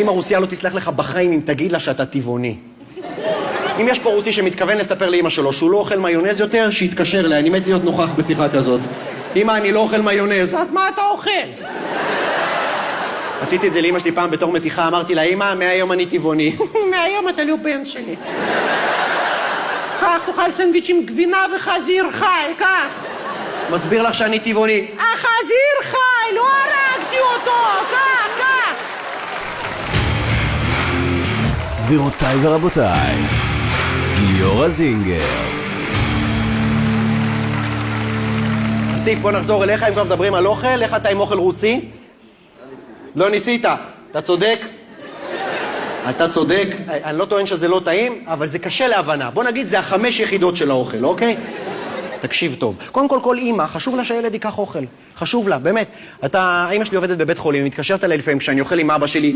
אם הרוסיה לא תסלח לך בחיים אם תגיד לה שאתה טבעוני. אם יש פה רוסי שמתכוון לספר לאמא שלו שהוא לא אוכל מיונז יותר, שיתקשר לה, אני מת להיות נוכח בשיחה כזאת. אמא, אני לא אוכל מיונז, אז מה אתה אוכל? עשיתי את זה לאמא שלי פעם בתור מתיחה, אמרתי לה, אמא, מהיום אני טבעוני. מהיום אתה לא בן שלי. כך, תאכל סנדוויץ' עם גבינה וחזיר חי, כך. מסביר לך שאני טבעוני. החזיר חי, לא הרגתי אותו, כך. גבירותיי ורבותיי, גיורא זינגר. אסיף, בוא נחזור אליך, אם כבר מדברים על אוכל, איך אתה עם אוכל רוסי? לא ניסית, אתה צודק. אתה צודק, אני לא טוען שזה לא טעים, אבל זה קשה להבנה. בוא נגיד, זה 5 יחידות של האוכל, אוקיי? תקשיב טוב. קודם כל אמא, חשוב לה שהילד ייקח אוכל. חשוב לה, באמת. אמא שלי עובדת בבית חולים, מתקשרת אליי לפעמים כשאני אוכל עם אבא שלי.